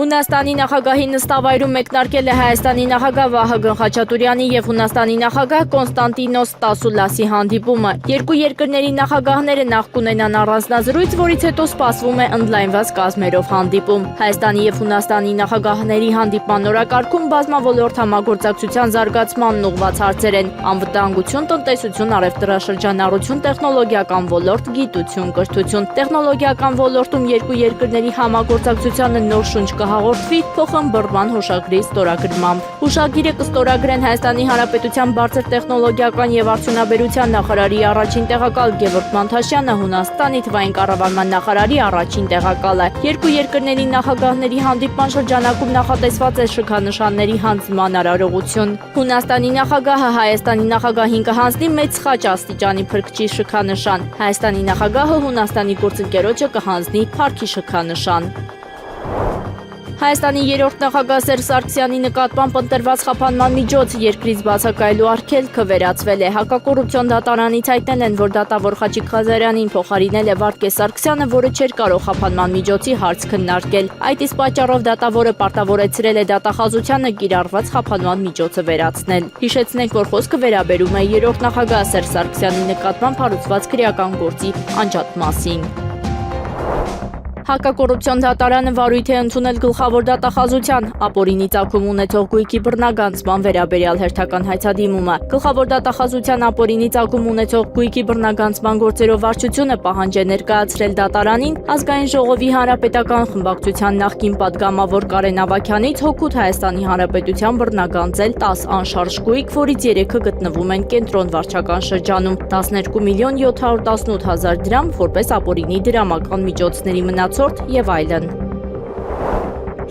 Հունաստանի նախագահի նստավայրում մեկնարկել է Հայաստանի նախագահ Վահագն Խաչատուրյանի և Հունաստանի նախագահ Կոնստանտինոս Տասուլասի հանդիպումը։ Երկու երկրների նախագահները նախ կունենան առանձնազրույց, որից հետո սպասվում է ընդլայնված կազմերով հանդիպում։ Հայաստանի և Հունաստանի նախագահների հանդիպման օրակարգում բազմաոլորտ համագործակցության զարգացմանն ուղղված հարցեր են՝ անվտանգություն, տնտեսություն, առևտրաշրջանառություն, տեխնոլոգիական ոլորտ, գիտություն, կրթություն։ Տեխնոլոգիական ոլորտում երկու երկրների համագործակցությանը նոր շունչ կհաղորդվի փոխըմբռնման հուշագրի ստորագրմամբ։ Հուշագիրը կստորագրեն Հայաստանի Հանրապետության բարձր տեխնոլոգիական և արդյունաբերության նախարարի առաջին տեղակալ Գևորգ Մանթաշյանը, Հունաստանի թվային կառավարման նախարարի առաջին տեղակալը։ Երկու երկրների նախագահների հանդիպման շրջանակում նախատեսված է շքանշանների հանձնման արարողություն։ Հունաստանի նախագահը Հայաստանի նախագահին կհանձնի մեծ խաչ աստիճանի փրկչի շքանշան։ Հայաստանի նախագահը Հունաստանի գործընկերոջը կհանձնի փառքի շքանշան։ Հայաստանի երրորդ նախագահ Սերժ Սարգսյանի նկատմամբ ընտրված խափանման միջոց երկրից բացակայելու արգելքը վերացվել է։ Հակակոռուպցիոն դատարանից հայտնել են, որ դատավոր Խաչիկ Ղազարյանին փոխարինել է Վարդգես Սարգսյանը, որը չէր կարող խափանման միջոցի հարց քննարկել։ Այդ իսկ պատճառով դատավորը պարտավորեցրել է դատախազությանը կիրառված խափանման միջոցը վերացնել։ Հիշեցնենք, որ խոսքը վերաբերում է երրորդ նախագահ Սերժ Սարգսյանի նկատմամբ հարուցված քրեական գործի անջատմասին։ Հակակոռուպցիոն դատարանը վարույթ է ընդունել գլխավոր դատախազության ապօրինի ծագում ունեցող գույքի բռնագանձման վերաբերյալ հերթական հայցադիմումը։ Գլխավոր դատախազության ապօրինի ծագում ունեցող գույքի բռնագանձման գործերով վարչությունը պահանջ է ներկայացրել դատարանին Ազգային ժողովի հանրապետական խմբակցության նախկին падգամավոր Կարեն Ավագյանից հօգուտ Հայաստանի Հանրապետության բռնագանձել 10 անշարժ գույք, որից 3-ը գտնվում են կենտրոն վարչական շրջանում, 12 միլիոն 718 հազար դրամ որպես ապօրինի դրամական միջոցների մնացորդ եւ այլն։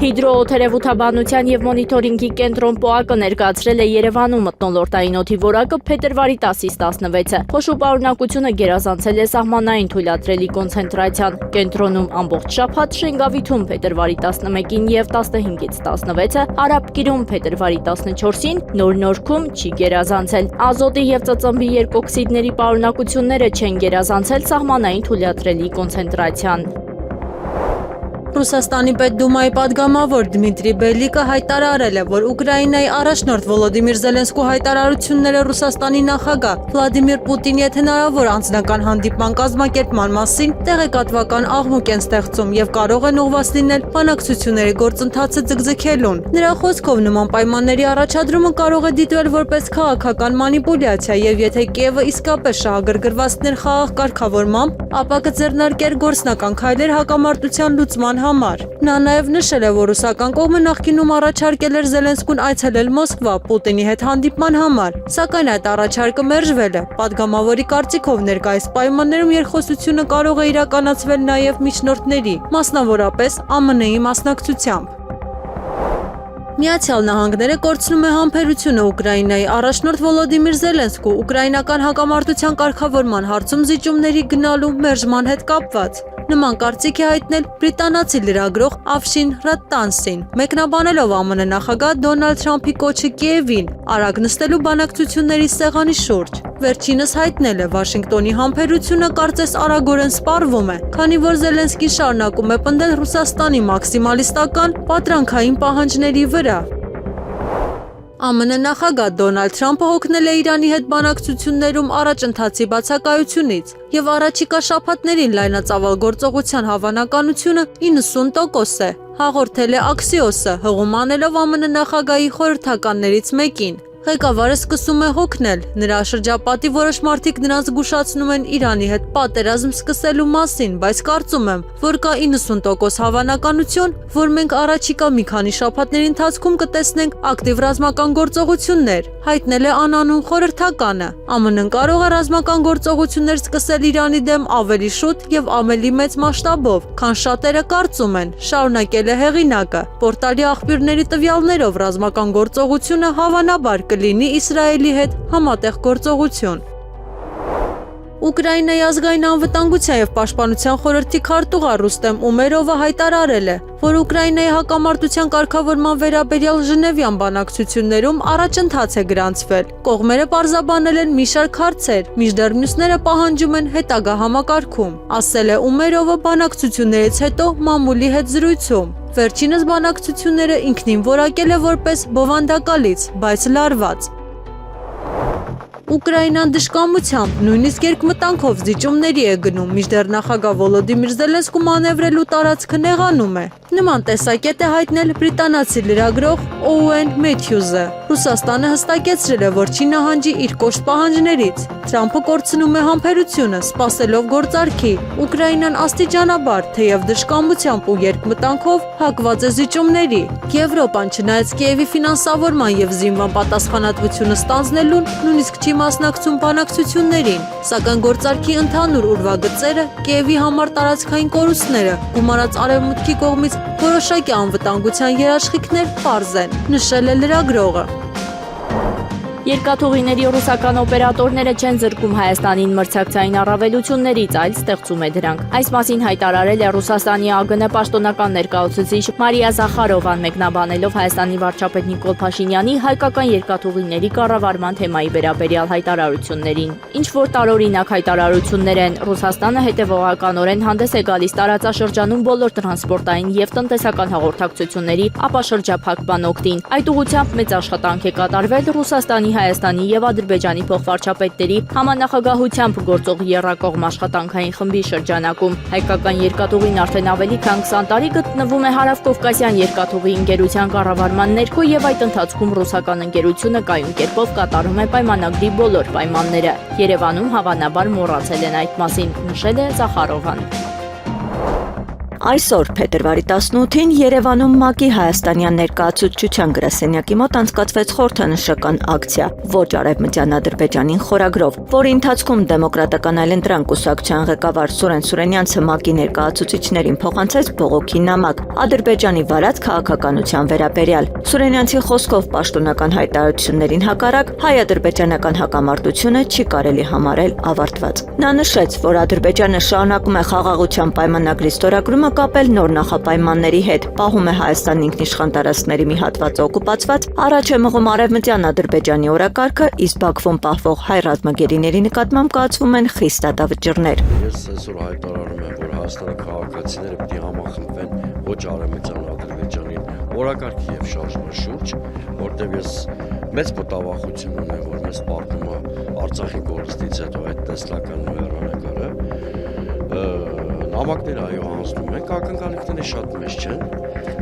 Հիդրոօթերևութաբանության և մոնիտորինգի կենտրոն ՊՕԱԿ-ը ներկայացրել է Երևանում մթնոլորտային օդի որակը փետրվարի 10-ից 16-ը։ Փոշու պարունակությունը գերազանցել է սահմանային թույլատրելի կոնցենտրացիան։ Կենտրոնում ամբողջ շաբաթ, Շենգավիթում փետրվարի 11-ին և 15-ից 16-ը, Արաբկիրում փետրվարի 14-ին, Նոր Նորքում չի գերազանցել։ Ազոտի և ծծմբի երկօքսիդների պարունակությունները չեն գերազանցել սահմանային թույլատրելի կոնցենտրացիան։ Ռուսաստանի Պետդումայի падգամավոր Դմիտրի Բելիկը հայտարարել է, որ Ուկրաինայի առաջնորդ Վոլոդիմիր Զելենսկու հայտարարությունները Ռուսաստանի նախագահ Վլադիմիր Պուտինի հետ հնարավոր անձնական հանդիպման կազմակերպման մասին տեղեկատվական աղմուկ են ստեղծում և կարող են ուղղված լինել բանակցությունների գործընթացը ձգձգելուն։ Նրա խոսքով նման պայմանների առաջադրումը կարող է դիտվել որպես քաղաքական մանիպուլյացիա և եթե Կիևը իսկապես շահագրգռվածներ խաղաղ կարգավորմամբ, ապա կձեռնարկեր գործնական քայլեր հակամարտության լուծման համար։ Նա նաև նշել է, որ ռուսական կողմը նախկինում առաջարկել էր Զելենսկուն այցելել Մոսկվա Պուտինի հետ հանդիպման համար, սակայն այդ առաջարկը մերժվել է։ Падգամավորի կարծիքով ներկայիս պայմաններում երկխոսությունը կարող է իրականացվել նաև միջնորդների, մասնավորապես ԱՄՆ-ի մասնակցությամբ։ Միացյալ Նահանգները կորցնում է համբերությունը Ուկրաինայի առաջնորդ Վոլոդիմիր Զելենսկու ուկրաինական հակամարտության կարգավորման հարցում զիջումների գնալու մերժման հետ կապված։ Նման կարծիք է հայտնել բրիտանացի լրագրող Ավշին Ռատտանսին, մեկնաբանելով ԱՄՆ նախագահ Դոնալդ Թրամփի կոչը Կիևին արագ նստելու բանակցությունների սեղանի շուրջ։ Վերջինս հայտնել է Վաշինգտոնի համբերությունը կարծես արագորեն սպառվում է, քանի որ Զելենսկին շարունակում է պնդել Ռուսաստանի մաքսիմալիստական պատրանքային պահանջների վրա։ ԱՄՆ նախագահ Դոնալդ Թրամփը հոգնել է Իրանի հետ բանակցություններում առաջընթացի բացակայությունից և առաջիկա շաբաթներին լայնածավալ գործողության հավանականությունը 90% է, հաղորդել է Axios-ը, հղում անելով ԱՄՆ նախագահի խորհրդականներից մեկին։ Ղեկավարը սկսում է հոգնել, նրա շրջապատի որոշ մարդիկ նրանց զգուշացնում են Իրանի հետ պատերազմ սկսելու մասին, բայց կարծում եմ, որ կա 90% հավանականություն, որ մենք առաջիկա մի քանի շաբաթների ընթացքում կտեսնենք ակտիվ ռազմական գործողություններ, հայտնել է անանուն խորհրդականը։ ԱՄՆ-ն կարող է ռազմական գործողություններ սկսել Իրանի դեմ ավելի շուտ և ավելի մեծ մասշտաբով, քան շատերը կարծում են, շարունակել է հեղինակը։ Պորտալի աղբյուրների տվյալներով ռազմական գործողությունը հավանաբար կլինի Իսրայելի հետ համատեղ գործողություն։ Ուկրաինայի ազգային անվտանգության և պաշտպանության խորհրդի քարտուղար Ռուստեմ Ումերովը հայտարարել է, որ Ուկրաինայի հակամարտության կարգավորման վերաբերյալ Ժնևյան բանակցություններում առաջընթաց է գրանցվել։ Կողմերը պարզաբանել են մի շարք հարցեր, մինչդեռ մյուսները պահանջում են հետագա համակարգում, ասել է Ումերովը բանակցություններից հետո մամուլի հետ զրույցում։ Վերջինս բանակցությունները ինքնին որակել է որպես բովանդակալից, բայց լարված։ Ուկրաինան դժկամությամբ, նույնիսկ երկմտանքով զիջումների է գնում, մինչդեռ նախագահ Վոլոդիմիր Զելենսկու մանևրելու տարածքը նեղանում է։ Նման տեսակետ է հայտնել բրիտանացի լրագրող Օուեն Մեթյուզը։ Ռուսաստանը հստակեցրել է, որ չի նահանջի իր կոշտ պահանջներից։ Թրամփը կորցնում է համբերությունը, սպասելով գործարքի։ Ուկրաինան աստիճանաբար, թեև դժկամությամբ ու երկմտանքով հակված է զիջումների։ Եվրոպան, չնայած Կիևի ֆինանսավորման եւ զինվան պատասխանատվությունը ստանձնելուն, նույնիսկ չի մասնակցում բանակցություններին, սակայն գործարքի ընդհանուր ուրվագծերը, Կիևի համար տարածքային կորուստները, գումարած արևմուտքի կողմից որոշակի անվտանգության երաշխիքներ պարզ են, նշել է լրագրողը։ Երկաթուղիների ռուսական օպերատորները չեն զրկում Հայաստանին մրցակցային առավելություններից, այլ ստեղծում է դրանք։ Այս մասին հայտարարել է Ռուսաստանի ԱԳՆ պաշտոնական ներկայացուցիչ Մարիա Զախարովան, մեկնաբանելով Հայաստանի վարչապետ Նիկոլ Փաշինյանի հայկական երկաթուղիների կառավարման թեմայի վերաբերյալ հայտարարություններին։ Ինչ որ տարօրինակ հայտարարություններ են, Ռուսաստանը հետևողականորեն հանդես է գալիս տարածաշրջանում բոլոր տրանսպորտային եւ տնտեսական հաղորդակցությունների ապաշրջափակման օգտին։ Այդ ուղղությամբ մեծ աշխատանք է կատարվել Ռուսաստանի, Հայաստանի եւ Ադրբեջանի փոխվարչապետների համանախագահությամբ գործող եռակողմ աշխատանքային խմբի շրջանակում։ Հայկական երկաթուղին արդեն ավելի քան 20 տարի գտնվում է Հարավկովկասյան երկաթուղի ընկերության կառավարման ներքո եւ այդ ընթացքում ռուսական ընկերությունը կայուն կերպով կատարում է պայմանագրի բոլոր պայմանները։ Երևանում հավանաբար մոռացել են այդ մասին, նշել է Զախարովան։ Այսօր փետրվարի 18-ին Երևանում ՄԱԿ-ի հայաստանյան ներկայացուցչության գրասենյակի մոտ անցկացվեց խորհրդանշական ակցիա «Ոչ արևմտյան Ադրբեջանին» խորագրով, որի ընթացքում Դեմոկրատական այլընտրանք կուսակցության ղեկավար Սուրեն Սուրենյանցը ՄԱԿ-ի ներկայացուցիչներին փոխանցեց բողոքի նամակ Ադրբեջանի վարած քաղաքականության վերաբերյալ։ Սուրենյանցի խոսքով պաշտոնական հայտարարություններին հակառակ հայ-ադրբեջանական հակամարտությունը չի կարելի համարել ավարտված։ Նա նշեց, որ Ադրբեջանը շարունակում է խաղաղության պայմանագրի ստորագրումը կապել նոր նախապայմանների հետ, պահում է Հայաստանի ինքնիշխան տարածքների մի հատվածը օկուպացված, առաջ է մղում արևմտյան Ադրբեջանի օրակարգը, իսկ Բաքվում պահվող հայ ռազմագերիների նկատմամբ կայացվում են խիստ դատավճիռներ։ Ես այսօր հայտարարում եմ, որ Հայաստանի քաղաքացիները պետք է համախմբվեն ոչ արևմտյան Ադրբեջանի օրակարգի եւ շարժման շուրջ, որտեղ ես մեծ մտավախություն ունեմ, որ մեզ պատմում է Արցախի կորստից հետո այդ տեսլական հեռանկարը։ Նամակները այո հանձնում ենք, ակնկալիքները շատ մեծ չեն,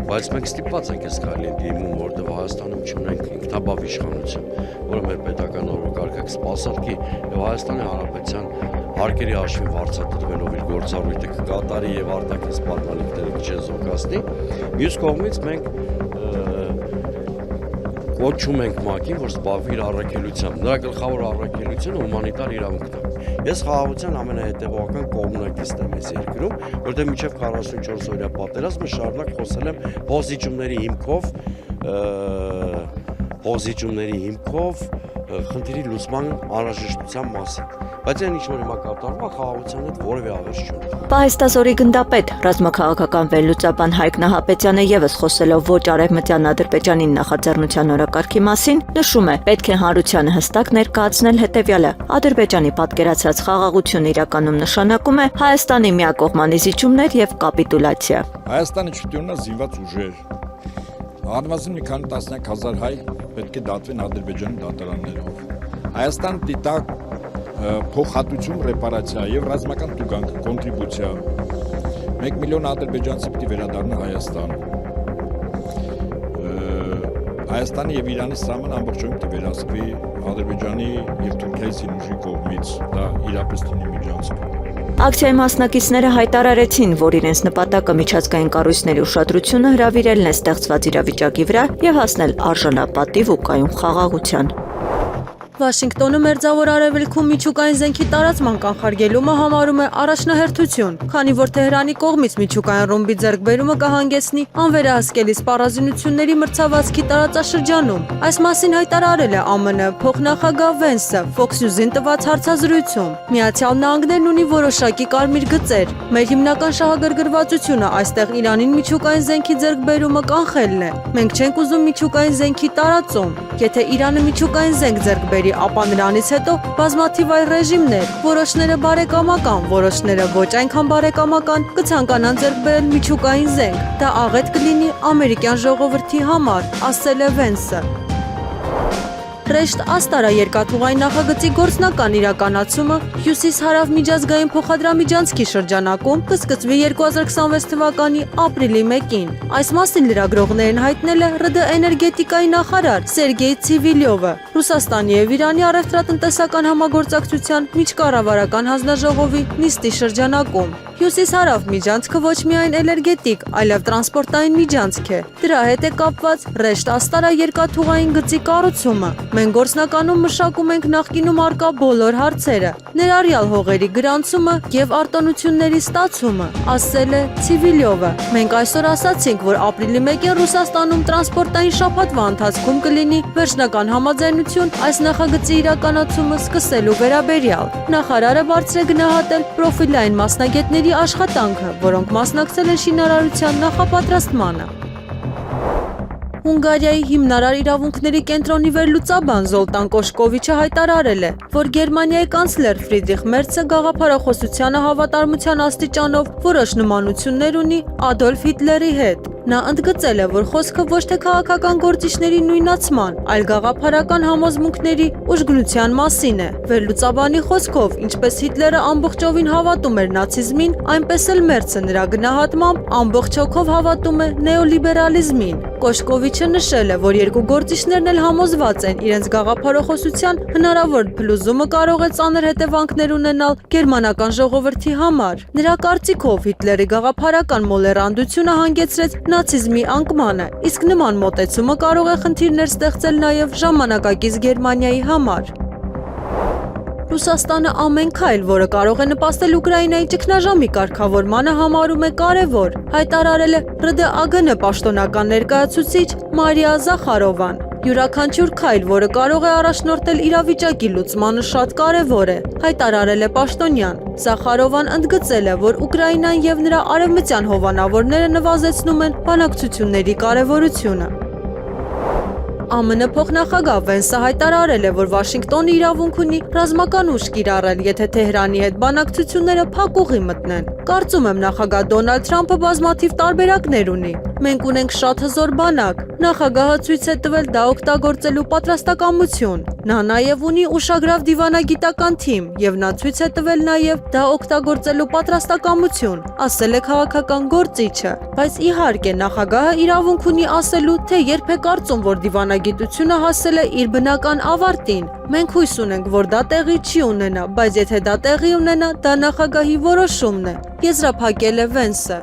բայց մենք ստիպված ենք այս քայլին դիմում, որտեղ Հայաստանում չունենք ինքնաբավ իշխանություն, որը մեր պետական օրակարգը կսպասարկի եւ Հայաստանի Հանրապետության հարկերի հաշվին վարձատրվելով իր գործառույթը կկատարի եւ արտաքին սպառնալիքները չզոկացնի։ Մյուս կողմից մենք կոչում ենք ՄԱԿ-ին, որ զբաղվի իր առաքելությամբ։ Նրա գլխավոր առաքելությունը հումանիտար իրավունքն է։ Ես խաղաղության ամենահետևողական կողմնակիցն եմ այս երկրում, որտեղ մինչև 44 օրյա պատերազմը շարունակ խոսել եմ փոխզիջումների հիմքով խնդիրի լուծման անհրաժեշտության մասին։ Բայց այն ինչ-որ հիմա կատարվում է, խաղաղության հետ որևէ աղերս չունի։ Պահեստազորի գնդապետ, ռազմաքաղաքական վերլուծաբան Հայկ Նահապետյանը ևս խոսելով ոչ արևմտյան Ադրբեջանին նախաձեռնության օրակարգի մասին, նշում է, պետք է հանրությանը հստակ ներկայացնել հետևյալը. Ադրբեջանի պատկերացած խաղաղությունը իրականում նշանակում է Հայաստանի միակողմանի զիջումներ եւ կապիտուլյացիա։ Հայաստանը չդյունա զինված ուժեր։ Առնվազն մի քանի տասնյակ հազար հայ պետք է դատվեն Ադրբեջանի դատարաններով։ Հայաստան դիտա փոխհատուցում, ռեպարացիա եւ ռազմական տուգանք, կոնտրիբուցիա։ 1 միլիոն ադրբեջանցի պիտի վերադառնա Հայաստան։ Հայաստանի եւ Իրանի սահմանը ամբողջովին պիտի վերահսկվի Ադրբեջանի եւ Թուրքիայի զինուժի կողմից։ Դա իրապես թունի միջանցք։ Ակցիայի մասնակիցները հայտարարեցին, որ իրենց նպատակը միջազգային կառույցների ուշադրությունը հրավիրելն է ստեղծված իրավիճակի վրա եւ հասնել արժանապատիվ ու կայուն խաղաղության։ Վաշինգտոնը Մերձավոր Արևելքում միջուկային զենքի տարածման կանխարգելումը համարում է առաջնահերթություն, քանի որ Թեհրանի կողմից միջուկային ռումբի ձեռքբերումը կհանգեցնի անվերահսկելի սպառազինությունների մրցավազքի տարածաշրջանում։ Այս մասին հայտարարել է ԱՄՆ փոխնախագահ Վենսը Fox News-ին տված հարցազրույցում։ Միացյալ Նահանգներն ունի որոշակի կարմիր գծեր։ Մեր հիմնական շահագրգռվածությունը այստեղ Իրանին միջուկային զենքի ձեռքբերումը կանխելն է։ Մենք չենք ուզում միջուկային զենքի տարածում։ Եթե Իրանը միջուկային զենք ձեռք բերի տարիների, ապա նրանից հետո բազմաթիվ այլ ռեժիմներ, որոշները բարեկամական, որոշները ոչ այնքան բարեկամական, կցանկանան ձեռք բերել միջուկային զենք։ Դա աղետ կլինի ամերիկյան ժողովրդի համար, ասել է Վենսը։ Ռեշտ Աստարա երկաթուղային նախագծի գործնական իրականացումը հյուսիս-հարավ միջազգային փոխադրամիջանցքի շրջանակում կսկսվի 2026 թվականի ապրիլի 1-ին։ Այս մասին լրագրողներին հայտնել է ՌԴ էներգետիկայի նախարար Սերգեյ Ցիվիլյովը Ռուսաստանի եւ Իրանի առևտրատնտեսական համագործակցության միջկառավարական հանձնաժողովի նիստի շրջանակում։ Հյուսիս-հարավ միջանցքը ոչ միայն էներգետիկ, այլև տրանսպորտային միջանցք է։ Դրա հետ է կապված Ռեշտ Աստարա երկաթուղային գծի կառուցումը։ Մենք գործնականում մշակում ենք նախկինում արկա բոլոր հարցերը, ներառյալ հողերի գրանցումը եւ արտոնությունների ստացումը, ասել է Ցիվիլյովը։ Մենք այսօր ասացինք, որ ապրիլի 1-ին Ռուսաստանում տրանսպորտային շաբաթվա ընթացքում կլինի վերջնական համաձայնություն այս նախագծի իրականացումը սկսելու վերաբերյալ։ Նախարարը բարձր է գնահատել պրոֆիլային մասնագետների աշխատանքը, որոնք մասնակցել են շինարարության նախապատրաստմանը։ Հունգարիայի հիմնարար իրավունքների կենտրոնի վերլուծաբան Զոլտան Կոշկովիչը հայտարարել է, որ Գերմանիայի կանցլեր Ֆրիդրիխ Մերցը գաղափարախոսությանը հավատարմության աստիճանով որոշ նմանություններ ունի Ադոլֆ Հիտլերի հետ։ Նա ընդգծել է, որ խոսքը ոչ թե քաղաքական գործիչների նույնացման, այլ գաղափարական համոզմունքների ուժգնության մասին է։ Վերլուծաբանի խոսքով, ինչպես Հիտլերը ամբողջովին հավատում էր նացիզմին, այնպես էլ Մերցը նրա գնահատմամբ ամբողջ հոգով հավատում է նեոլիբերալիզմին։ Կոշկովիչը նշել է, որ երկու գործիչներն էլ համոզված են իրենց գաղափարախոսության հնարավոր փլուզումը կարող է ծանր հետևանքներ ունենալ գերմանական ժողովրդի համար։ Նրա կարծիքով Հիտլերի գաղափարական մոլեռանդությունը հանգեցրեց նացիզմի անկմանը, իսկ նման մոտեցումը կարող է խնդիրներ ստեղծել նաև ժամանակակից Գերմանիայի համար։ Ռուսաստանը ամեն քայլ, որը կարող է նպաստել Ուկրաինայի ճգնաժամի կարգավորմանը, համարում է կարևոր, հայտարարել է ՌԴԱԳՆ պաշտոնական ներկայացուցիչ Մարիա Զախարովան։ Յուրաքանչյուր քայլ, որը կարող է առաջնորդել իրավիճակի լուծմանը, շատ կարևոր է, հայտարարել է պաշտոնյան։ Զախարովան ընդգծել է, որ Ուկրաինան եւ նրա արևմտյան հովանավորները նվազեցնում են բանակցությունների կարևորությունը։ ԱՄՆ փոխնախագահ Վենսը հայտարարել է, որ Վաշինգտոնը իրավունք ունի ռազմական ուժ կիրառել, եթե Թեհրանի հետ բանակցությունները փակուղի մտնեն։ Կարծում եմ նախագահ Դոնալդ Թրամփը բազմաթիվ տարբերակներ ունի։ Մենք ունենք շատ հզոր բանակ։ Նախագահը ցույց է տվել դա օգտագործելու պատրաստակամություն։ Նա նաև ունի ուշագրավ դիվանագիտական թիմ, եւ նա ցույց է տվել նաև դա օգտագործելու պատրաստակամություն, ասել է քաղաքական գործիչը։ Բայց իհարկե նախագահը իրավունք ունի ասելու, թե երբ է կարծում, որ դիվանագիտությունը հասել է իր բնական ավարտին։ Մենք հույս ունենք, որ դա տեղի չի ունենա, բայց եթե դա տեղի ունենա, դա նախագահի որոշումն է, եզրափակել է Վենսը։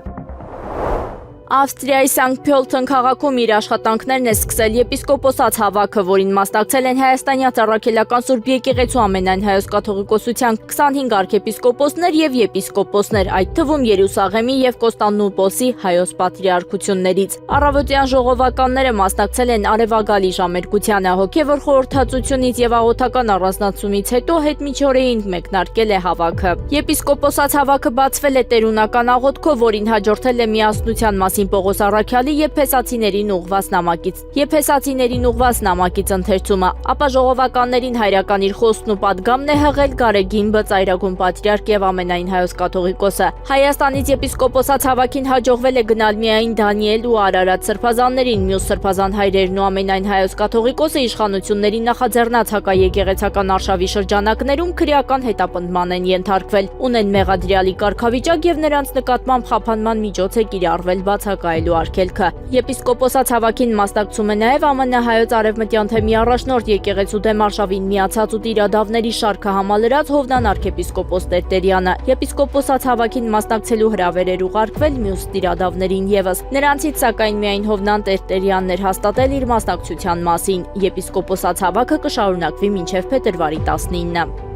Ավստրիայի Սանկտ Փյոլթեն քաղաքում իր աշխատանքներն է սկսել եպիսկոպոսաց հավաքը, որին մասնակցել են Հայաստանյան Ծառաքելական Սուրբ Եկեղեցու ամենայն հայոց կաթողիկոսության 25 արքեպիսկոպոսներ եւ եպիսկոպոսներ, այդ թվում Երուսաղեմի եւ Կոստանդնուպոլսի հայոց պատրիարքություններից։ Առավոտյան ժողովականները մասնակցել են արևագալի ժամերգությանը, հոգեվոր խորհրդածությունից եւ աղոթական առանձնացումից հետո հետմիջօրեին մեկնարկել է հավաքը։ Եպիսկոպոսաց հավաքը բացվել է տերունական աղոթքով, որին հաջորդել է միասնության Պողոս Առաքյալի եփեսացիներին ուղված նամակից։ Եփեսացիներին ուղված նամակից ընթերցումը, ապա ժողովականներին հայրական իր խոստն ու պատգամն է հղել Գարեգին Բծայրագուն պատրիարք եւ ամենայն հայոց կաթողիկոսը։ Հայաստանից եպիսկոպոսաց հավաքին հաջողվել է գնալ միայն Դանիել ու Արարատ սրբազաններին, մյուս սրբազան հայրերն ու ամենայն հայոց կաթողիկոսը իշխանությունների նախաձեռնած հակաեկեղեցական արշավի շրջանակներում քրեական հետապնդման են ենթարկվել, ունեն մեղադրյալի կարգավիճակ եւ նրանց նկատմամբ խափանման միջոց է կիրառվել բացակայելու արգելքը։ Եպիսկոպոսաց հավաքին մասնակցում է նաև ԱՄՆ հայոց արևմտյան թեմի առաջնորդ եկեղեցու դեմ արշավին միացած ու տիրադավների շարքը համալրած Հովնան arczepiskopos Տերտերյանը։ Եպիսկոպոսաց հավաքին մասնակցելու հրավեր էր ուղարկվել մյուս տիրադավներին եւս։ Նրանցից սակայն միայն Հովնան Տերտերյանն էր հաստատել իր մասնակցության մասին։ Եպիսկոպոսաց հավաքը կշարունակվի մինչև փետրվարի 19-ը։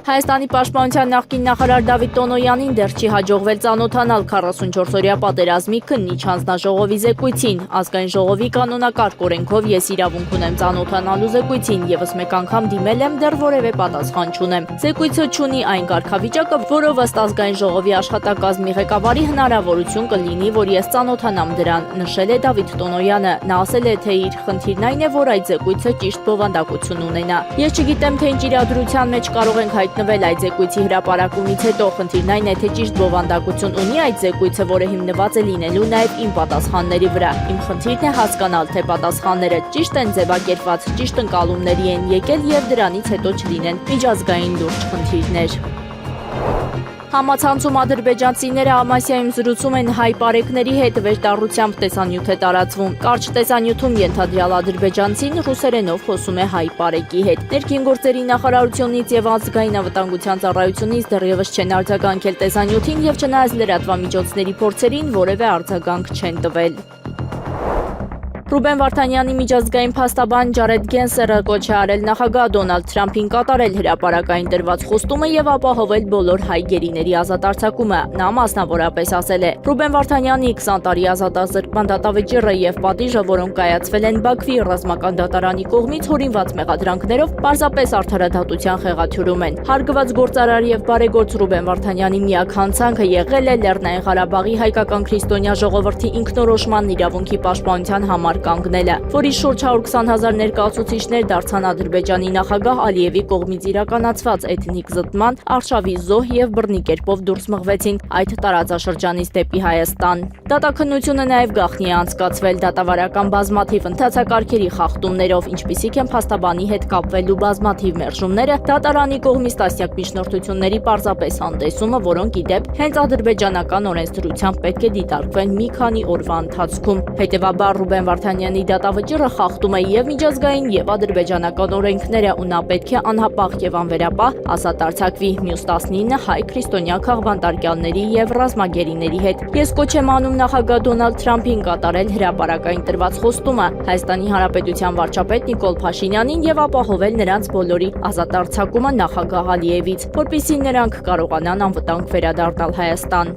Հայաստանի պաշտպանության նախկին նախարար Դավիթ Տոնոյանին դեռ չի հաջողվել ծանոթանալ 44-օրյա պատերազմի քննիչ հանձնաժողովի զեկույցին։ Ազգային ժողովի կանոնակարգ օրենքով ես իրավունք ունեմ ծանոթանալու զեկույցին, եւս մեկ անգամ դիմել եմ, դեռ որևէ պատասխան չունեմ։ Զեկույցը չունի այն կարգավիճակը, որով ըստ ազգային ժողովի աշխատակազմի ղեկավարի հնարավորություն կլինի, որ ես ծանոթանամ դրան, նշել է Դավիթ Տոնոյանը։ Նա ասել է, թե իր խնդիրն այն է, որ այդ զեկույցը ճիշտ բովանդակություն ունենա։ Ես չգիտեմ, թե ինչ իրադրության մեջ կարող ենք հայտնվել այդ զեկույցի հրապարակումից հետո, խնդիրն այն է, թե ճիշտ բովանդակություն ունի այդ զեկույցը, որը հիմնված է լինելու նաև իմ պատասխանների վրա։ Իմ խնդիրն է հասկանալ, թե պատասխանները ճիշտ են ձևակերպված, ճիշտ ընկալումների են եկել եւ դրանից հետո չլինեն միջազգային լուրջ խնդիրներ։ Համացանցում ադրբեջանցիները Ամասիայում զրուցում են հայ պարեկների հետ, վերտառությամբ տեսանյութ է տարածվում։ Կարճ տեսանյութում ենթադրյալ ադրբեջանցին ռուսերենով խոսում է հայ պարեկի հետ։ Ներքին գործերի նախարարությունից եւ ազգային անվտանգության ծառայությունից դեռևս չեն արձագանքել տեսանյութին եւ չնայած լրատվամիջոցների փորձերին որևէ արձագանք չեն տվել։ Ռուբեն Վարդանյանի միջազգային փաստաբան Ջարեդ Գենսերը կոչ է արել նախագահ Դոնալդ Թրամփին կատարել հրապարակային տրված խոստումը եւ ապահովել բոլոր հայ գերիների ազատ արձակումը։ Նա մասնավորապես ասել է. Ռուբեն Վարդանյանի 20 տարի ազատազրկման դատավճիռը եւ պատիժը, որոնք կայացվել են Բաքվի ռազմական դատարանի կողմից հորինված մեղադրանքներով, պարզապես արդարադատության խեղաթյուրում են։ Հարգված գործարար եւ բարեգործ Ռուբեն Վարդանյանի միակ հանցանքը եղել է Լեռնային Ղարաբաղի հայկական քրիստոնյա ժողովրդի ինքնորոշման իրավունքի պաշտպանության համար կանգնելը, որի շուրջ 120,000 ներկայացուցիչներ դարձան Ադրբեջանի նախագահ Ալիևի կողմից իրականացված էթնիկ զտման, արշավի զոհ եւ բռնի կերպով դուրս մղվեցին այդ տարածաշրջանից դեպի Հայաստան։ Դատաքննությունը նաեւ գաղտնի է անցկացվել դատավարական բազմաթիվ ընթացակարգերի խախտումներով, ինչպիսիք են փաստաբանի հետ կապվելու բազմաթիվ մերժումները, դատարանի կողմից տասնյակ միջնորդությունների պարզապես հանդեսումը, որոնք ի դեպ հենց ադրբեջանական օրենսդրությամբ պետք է դիտարկվեն մի քանի օրվա ընթացքում։ Հետևաբար Ռուբեն Վարդանյանի դատավճիռը խախտում է եւ միջազգային եւ ադրբեջանական օրենքները ու նա պետք է անհապաղ եւ անվերապահ ազատ արձակվի։ Մյուս 19 հայ քրիստոնյա քաղբանտարկյալների եւ ռազմագերիների հետ։ Ես կոչ եմ անում նախագահ Դոնալդ Թրամփին կատարել հրապարակային տրված խոստումը Հայաստանի Հանրապետության վարչապետ Նիկոլ Փաշինյանին եւ ապահովել նրանց բոլորի ազատ արձակումը նախագահ Ալիևից, որպեսզի նրանք կարողանան անվտանգ վերադառնալ Հայաստան։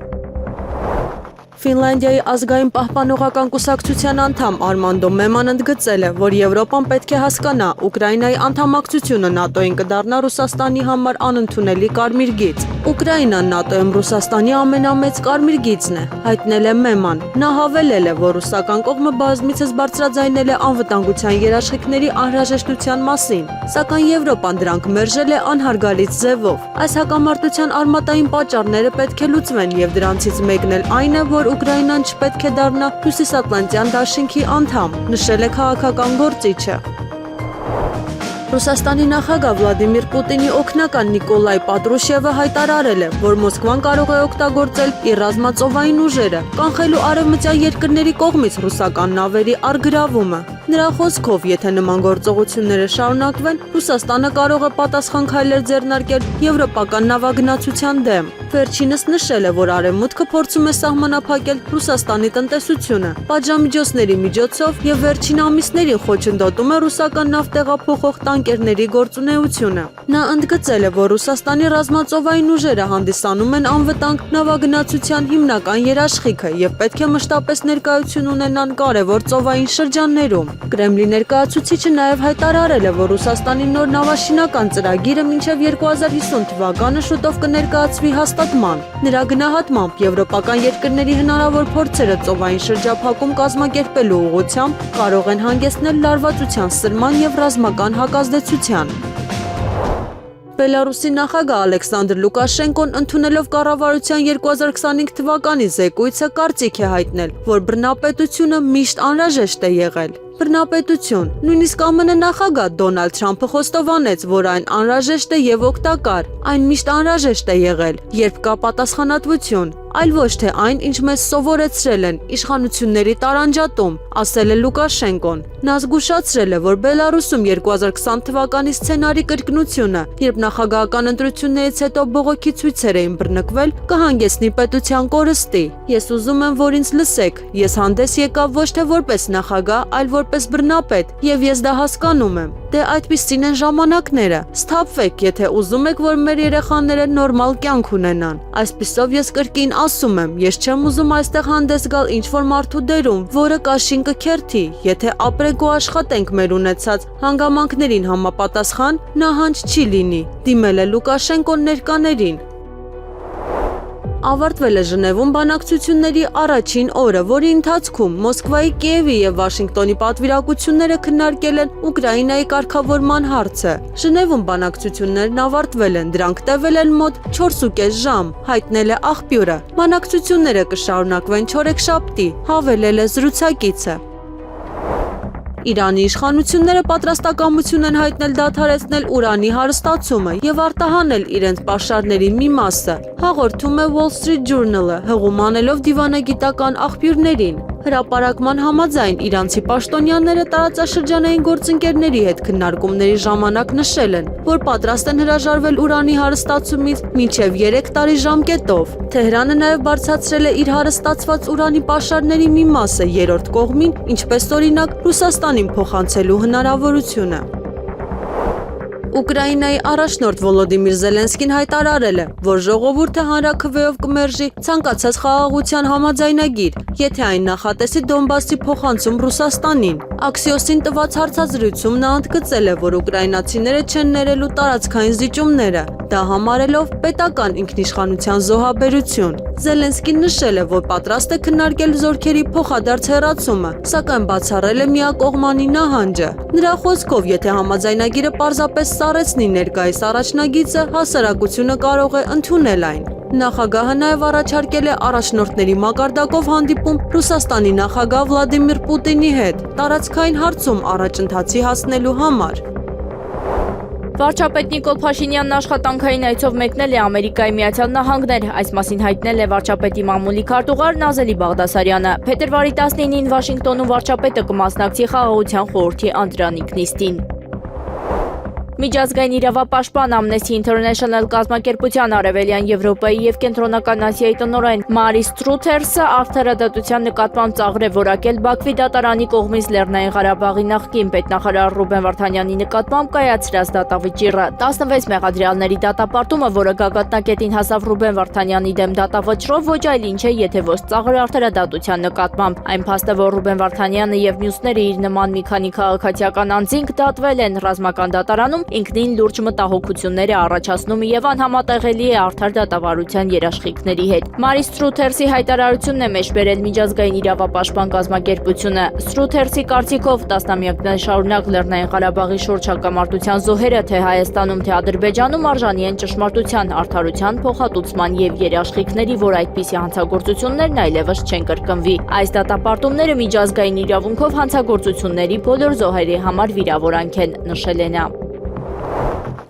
Ֆինլանդիայի ազգային պահպանողական կուսակցության անդամ Արմանդո Մեման ընդգծել է, որ Եվրոպան պետք է հասկանա Ուկրաինայի անդամակցությունը ՆԱՏՕ-ին կդառնա Ռուսաստանի համար անընդունելի կարմիր գիծ։ Ուկրաինան ՆԱՏՕ-ում Ռուսաստանի ամենամեծ կարմիր գիծն է, հայտնել է Մեման։ Նա հավելել է, որ ռուսական կողմը բազմիցս բարձրաձայնել է անվտանգության երաշխիքների անհրաժեշտության մասին, սակայն Եվրոպան դրանք մերժել է անհարգալից ձևով։ Այս հակամարտության արմատային պատճառները պետք է լուծվեն եւ դրանցից մեկն էլ այն է, որ Ուկրաինան չպետք է դառնա Հյուսիսատլանտյան դաշինքի անդամ, նշել է քաղաքական գործիչը։ Ռուսաստանի նախագահ Վլադիմիր Պուտինի օգնական Նիկոլայ Պատրուշևը հայտարարել է, որ Մոսկվան կարող է օգտագործել իր ռազմածովային ուժերը, կանխելու արևմտյան երկրների կողմից ռուսական նավերի առգրավումը։ Նրա խոսքով, եթե նման գործողությունները շարունակվեն, Ռուսաստանը կարող է պատասխան քայլեր ձեռնարկել եվրոպական նավագնացության դեմ։ Վերջինս նշել է, որ Արևմուտքը փորձում է սահմանափակել Ռուսաստանի տնտեսությունը, պատժամիջոցների միջոցով եւ վերջին ամիսներին խոչընդոտում է ռուսական նավ տեղափոխող տանկերների գործունեությունը։ Նա ընդգծել է, որ Ռուսաստանի ռազմածովային ուժերը հանդիսանում են անվտանգ նավագնացության հիմնական երաշխիքը եւ պետք է մշտապես ներկայություն ունենան կարևոր ծովային շրջաններում։ Կրեմլի ներկայացուցիչը նաև հայտարարել է, որ Ռուսաստանի նոր նավաշինական ծրագիրը մինչև 2050 թվականը շուտով կներկայացվի հաստատման։ Նրա գնահատմամբ եվրոպական երկրների հնարավոր փորձերը ծովային շրջափակում կազմակերպելու ուղղությամբ կարող են հանգեցնել լարվածության սրման եւ ռազմական հակազդեցության։ Բելարուսի նախագահ Ալեքսանդր Լուկաշենկոն ընդունելով կառավարության 2025 թվականի զեկույցը կարծիք է հայտնել, որ բռնապետությունը միշտ անհրաժեշտ է եղել։ Բռնապետություն, նույնիսկ ԱՄՆ նախագահ Դոնալդ Թրամփը խոստովանեց, որ այն անհրաժեշտ է եւ օգտակար, այն միշտ անհրաժեշտ է եղել, երբ կա պատասխանատվություն, այլ ոչ թե այն, ինչ մեզ սովորեցրել են իշխանությունների տարանջատում, ասել է Լուկաշենկոն։ Նա զգուշացրել է, որ Բելարուսում 2020 թվականի սցենարի կրկնությունը, երբ նախագահական ընտրություններից հետո բողոքի ցույցեր էին բռնկվել, կհանգեցնի պետության կորստի։ Ես ուզում եմ, որ ինձ լսեք։ Ես հանդես եկա ոչ թե որպես նախագահ, այլ որպես բռնապետ, եւ ես դա հասկանում եմ։ Դե այդպիսին են ժամանակները։ Սթափվեք, եթե ուզում եք, որ մեր երեխաները նորմալ կյանք ունենան։ Այսպիսով ես կրկին ասում եմ, ես չեմ ուզում այստեղ հանդես գալ ինչ-որ մարդու դերում, որը կաշին կքերթի, եթե ապրենք ու աշխատենք մեր ունեցած հանգամանքներին համապատասխան, նահանջ չի լինի։ Դիմել է Լուկաշենկոն ներկաներին։ Ավարտվել է Ժնևում բանակցությունների առաջին օրը, որի ընթացքում Մոսկվայի, Կիևի եւ Վաշինգտոնի պատվիրակությունները քննարկել են Ուկրաինայի կարգավորման հարցը։ Ժնևում բանակցություններն ավարտվել են, դրանք տևել են մոտ 4.5 ժամ, հայտնել է աղբյուրը։ Բանակցությունները կշարունակվեն չորեքշաբթի, հավելել է զրուցակիցը։ Իրանի իշխանությունները պատրաստակամություն են հայտնել դադարեցնել ուրանի հարստացումը եւ արտահանել իրենց պաշարների մի մասը, հաղորդում է Wall Street Journal-ը, հղում անելով դիվանագիտական աղբյուրներին։ Հրապարակման համաձայն իրանցի պաշտոնյաները տարածաշրջանային գործընկերների հետ քննարկումների ժամանակ նշել են, որ պատրաստ են հրաժարվել ուրանի հարստացումից մինչև 3 տարի ժամկետով։ Թեհրանը նաև բարձրացրել է իր հարստացված ուրանի պաշարների մի մասը երրորդ կողմին, ինչպես օրինակ Ռուսաստանին փոխանցելու հնարավորությունը։ Ուկրաինայի առաջնորդ Վոլոդիմիր Զելենսկին հայտարարել է, որ ժողովուրդը հանրաքվեով կմերժի ցանկացած խաղաղության համաձայնագիր, եթե այն նախատեսի Դոնբասի փոխանցում Ռուսաստանին։ Axios-ին տված հարցազրույցում նա ընդգծել է, որ ուկրաինացիները չեն ներելու տարածքային զիջումները, դա համարելով պետական ինքնիշխանության զոհաբերություն։ Զելենսկին նշել է, որ պատրաստ է քննարկել զորքերի փոխադարձ հեռացումը, սակայն բացառել է միակողմանի նահանջը։ Նրա խոսքով, եթե համաձայնագիրը պարզապես սառեցնի ներկայիս առաջնագիծը, հասարակությունը կարող է ընդունել այն։ Նախագահը նաև առաջարկել է առաջնորդների մակարդակով հանդիպում Ռուսաստանի նախագահ Վլադիմիր Պուտինի հետ տարածքային հարցում առաջընթացի հասնելու համար։ Վարչապետ Նիկոլ Փաշինյանն աշխատանքային այցով մեկնել է Ամերիկայի Միացյալ Նահանգներ, այս մասին հայտնել է վարչապետի մամուլի քարտուղար Նազելի Բաղդասարյանը։ Փետրվարի 19-ին Վաշինգտոնում վարչապետը կմասնակցի Խաղաղության խորհրդի անդրանիկ նիստին։ Միջազգային իրավապաշտպան Amnesty International կազմակերպության Արևելյան Եվրոպայի եւ Կենտրոնական Ասիայի տնօրեն Մարիս Ստրութերսը արդարադատության նկատմամբ ծաղր է որակել Բաքվի դատարանի կողմից Լեռնային Ղարաբաղի նախկին պետնախարար Ռուբեն Վարդանյանի նկատմամբ կայացրած դատավճիռը։ 16 մեղադրյալների դատապարտումը, որը գագաթնակետին հասավ Ռուբեն Վարդանյանի դեմ դատավճռով, ոչ այլ ինչ է, եթե ոչ ծաղր արդարադատության նկատմամբ։ Այն փաստը, որ Ռուբեն Վարդանյանը եւ մյուսները իր նման մի քանի քաղաքացիական անձինք դատվել են ռազմական դատարանում, ինքնին լուրջ մտահոգություններ է առաջացնում եւ անհամատեղելի է արդար դատավարության երաշխիքների հետ։ Մարիս Ստրութերսի հայտարարությունն է մեջբերել միջազգային իրավապաշտպան կազմակերպությունը։ Ստրութերսի կարծիքով տասնամյակներ շարունակ Լեռնային Ղարաբաղի շուրջ հակամարտության զոհերը թե Հայաստանում, թե Ադրբեջանում արժանի են ճշմարտության, արդարության, փոխհատուցման եւ երաշխիքների, որ այդպիսի հանցագործություններն այլևս չեն կրկնվի։ Այս դատապարտումները միջազգային իրավունքով հանցագործությունների բոլոր զոհերի համար վիրավորանք են, նշել է նա։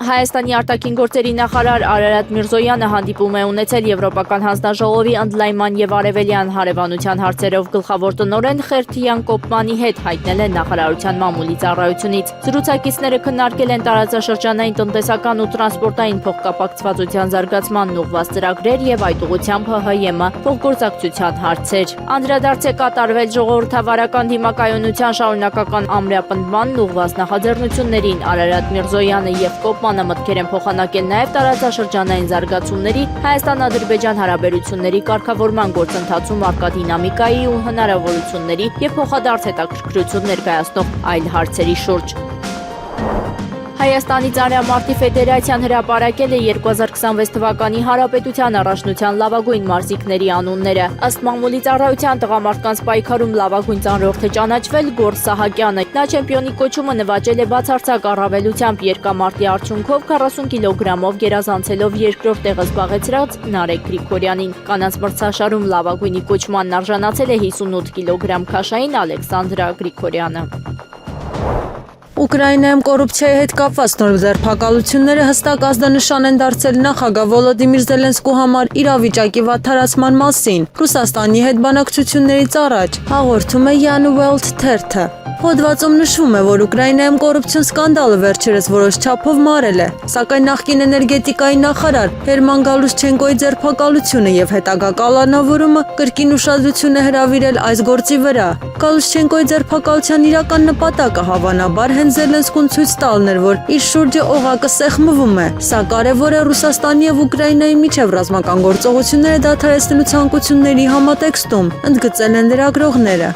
Հայաստանի արտաքին գործերի նախարար Արարատ Միրզոյանը հանդիպում է ունեցել Եվրոպական հանձնաժողովի ընդլայնման եւ արևելյան հարևանության հարցերով գլխավոր տնօրեն Խերթիյան Կոպմանի հետ, հայտնել է նախարարության մամուլի ծառայությունից։ Զրուցակիցները քննարկել են տարածաշրջանային տնտեսական ու տրանսպորտային փոխկապակցվածության զարգացմանն ուղղված ծրագրեր եւ այդ ուղղությամբ ՀՀԵՄ փոխգործակցության հարցեր։ Անդրադարձ է կատարվել ժողովրդավարական դիմակայունության շարունակական ամրապնդմանն ուղղված նախաձեռնություններին։ Արարատ Միրզոյանը եւ Կոպմանը մտքեր են փոխանակել նաև տարածաշրջանային զարգացումների, Հայաստան-Ադրբեջան հարաբերությունների կարգավորման գործընթացում առկա դինամիկայի ու հնարավորությունների եւ փոխադարձ հետաքրքրություն ներկայացնող այլ հարցերի շուրջ։ Հայաստանի Ծանրամարտի Ֆեդերացիան հրապարակել է 2026 թվականի Հանրապետության առաջնության լավագույն մարզիկների անունները։ Ըստ մամուլի ծառայության տղամարդկանց պայքարում լավագույն ծանրորդ է ճանաչվել Գործ Սահակյանը։ Նա չեմպիոնի կոչումը նվաճել է բացարձակ առավելությամբ երկամարտի արդյունքով 40 կիլոգրամով գերազանցելով երկրորդ տեղը զբաղեցրած Նարեկ Գրիգորյանին։ Կանանց մրցաշարում լավագույնի կոչմանն արժանացել է 58 կիլոգրամ քաշային Ալեքսանդրա Գրիգորյանը։ Ուկրաինայում կոռուպցիայի հետ կապված նոր ձերբակալությունները հստակ ազդանշան են դարձել նախագահ Վոլոդիմիր Զելենսկու համար իրավիճակի վատթարացման մասին Ռուսաստանի հետ բանակցություններից առաջ, հաղորդում է Յան Welt թերթը։ Հոդվածում նշվում է, որ Ուկրաինայում կոռուպցիոն սկանդալը վերջերս որոշ չափով մարել է, սակայն նախկին էներգետիկայի նախարար Հերման Գալուշչենկոյի ձերբակալությունը եւ հետագա կալանավորումը կրկին ուշադրություն է հրավիրել այս գործի վրա։ Գալուշչենկոյի ձերբակալության իրական նպատակը հավանաբար հենց Զելենսկուն ցույց տալն էր, որ իր շուրջը օղակը սեղմվում է։ Սա կարևոր է Ռուսաստանի եւ Ուկրաինայի միջև ռազմական գործողությունները դադարեցնելու ցանկությունների համատեքստում, ընդգծել են լրագրողները։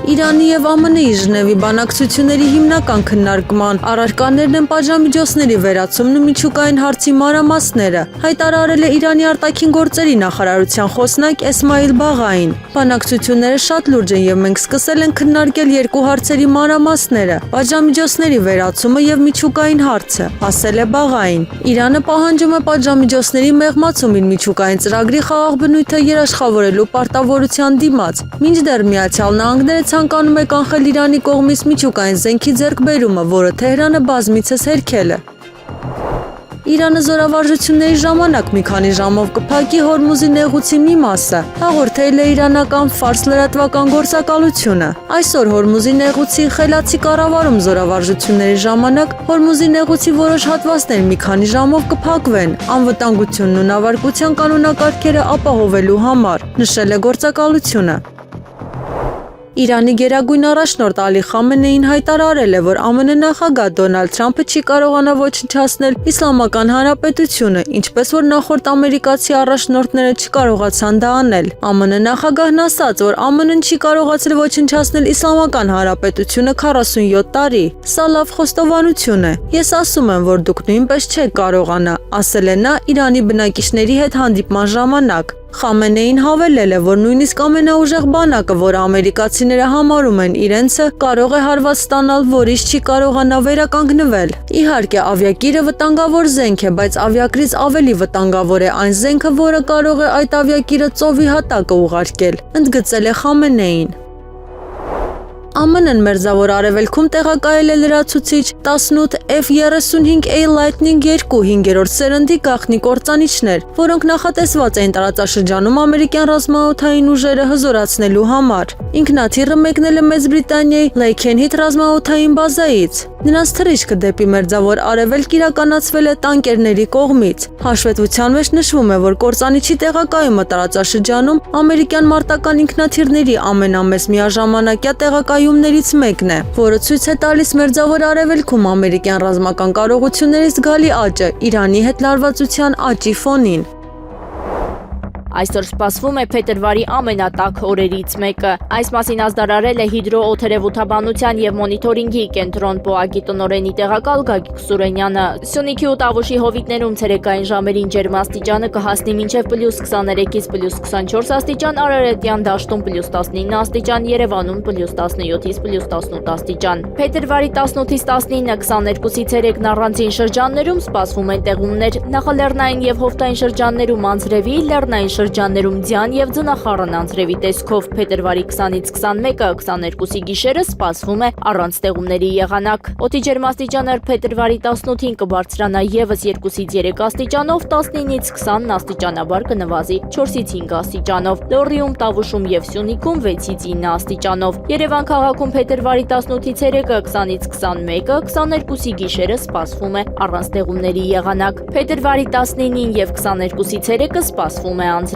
Իրանի եւ ԱՄՆ-ի Ժնևի բանակցությունների հիմնական քննարկման առարկաներն են պատժամիջոցների վերացումն ու միջուկային հարցի մանրամասները, հայտարարել է Իրանի արտաքին գործերի նախարարության խոսնակ Էսմայիլ Բաղային։ Բանակցությունները շատ լուրջ են եւ մենք սկսել ենք քննարկել երկու հարցերի մանրամասները՝ պատժամիջոցների վերացումը եւ միջուկային հարցը, ասել է Բաղային։ Իրանը պահանջում է պատժամիջոցների մեղմացում իր միջուկային ծրագրի խաղաղ բնույթը երաշխավորելու պարտավորության դիմաց, մինչդեռ Միացյալ Նահանգները ցանկանում է կանխել Իրանի կողմից միջուկային զենքի ձեռքբերումը, որը Թեհրանը բազմիցս հերքել է։ Իրանը զորավարժությունների ժամանակ մի քանի ժամով կփակի Հորմուզի նեղուցի մի մասը, հաղորդել է իրանական Ֆարս լրատվական գործակալությունը։ Այսօր Հորմուզի նեղուցի խելացի կառավարում զորավարժությունների ժամանակ Հորմուզի նեղուցի որոշ հատվածներ մի քանի ժամով կփակվեն, անվտանգությունն ու նավարկության կանոնակարգերը ապահովելու համար, նշել է գործակալությունը։ Իրանի գերագույն առաջնորդ Ալի Խամենեին հայտարարել է, որ ԱՄՆ նախագահ Դոնալդ Թրամփը չի կարողանա ոչնչացնել Իսլամական Հանրապետությունը, ինչպես որ նախորդ ամերիկացի առաջնորդները չկարողացան դա անել։ ԱՄՆ նախագահն ասաց, որ ԱՄՆ-ն չի կարողացել ոչնչացնել Իսլամական Հանրապետությունը 47 տարի։ Սա լավ խոստովանություն է։ Ես ասում եմ, որ դուք նույնպես չեք կարողանա, ասել է նա Իրանի բնակիչների հետ հանդիպման ժամանակ։ Խամենեին հավելել է, որ նույնիսկ ամենաուժեղ բանակը, որը ամերիկացիները համարում են իրենցը, կարող է հարված ստանալ, որից չի կարողանա վերականգնվել։ Իհարկե, ավիակիրը վտանգավոր զենք է, բայց ավիակրից ավելի վտանգավոր է այն զենքը, որը կարող է այդ ավիակիրը ծովի հատակը ուղարկել, ընդգծել է Խամենեին։ ԱՄՆ-ն Մերձավոր Արևելքում տեղակայել է լրացուցիչ 18 F-35A Lightning II 5-րդ սերնդի գաղտնի կործանիչներ, որոնք նախատեսված էին տարածաշրջանում ամերիկյան ռազմաօդային ուժերը հզորացնելու համար։ Ինքնաթիռը մեկնել է Մեծ Բրիտանիայի Lakenheath ռազմաօդային բազայից։ Նրանց թռիչքը դեպի Մերձավոր Արևելք իրականացվել է տանկերների կողմից։ Հաշվետվության մեջ նշվում է, որ կործանիչի տեղակայումը տարածաշրջանում ամերիկյան մարտական ինքնաթիռների ամենամեծ միաժամանակյա տեղակայումներից մեկն է, որը ցույց է տալիս Մերձավոր Արևելքում ամերիկյան ռազմական կարողությունների զգալի աճը Իրանի հետ լարվածության աճի ֆոնին։ Այսօր սպասվում է փետրվարի ամենատաք օրերից մեկը։ Այս մասին ազդարարել է հիդրոօթերևութաբանության եւ մոնիթորինգի կենտրոն ՊՕԱԿ-ի տնօրենի տեղակալ Գագիկ Սուրենյանը։ Սյունիքի ու Տավուշի հովիտներում ցերեկային ժամերին ջերմաստիճանը կհասնի մինչև +23-ից +24 աստիճան, Արարատյան դաշտում +19 աստիճան, Երևանում +17-ից +18 աստիճան։ Փետրվարի 18-ից 19-ը 22-ից 3-ն առանձին շրջաններում սպասվում են տեղումներ, նախալեռնային եւ հովտային շրջաններում անձրևի, լեռնային շրջաններում ձյան եւ ձնախառն անձրևի տեսքով։ Փետրվարի 20-ից 21-ը 22-ի գիշերը սպասվում է առանց տեղումների եղանակ։ Օդի ջերմաստիճանը փետրվարի 18-ին կբարձրանա եւս 2-ից 3 աստիճանով, 19-ից 20 աստիճանաբար կնվազի 4-ից 5 աստիճանով, Լոռիում, Տավուշում եւ Սյունիքում 6-ից 9 աստիճանով։ Երևան քաղաքում փետրվարի 18-ից 3-ը 20-ից 21-ը 22-ի գիշերը սպասվում է առանց տեղումների եղանակ։ Փետրվարի 19-ին եւ 22-ից 3-ը սպասվում է անձրև։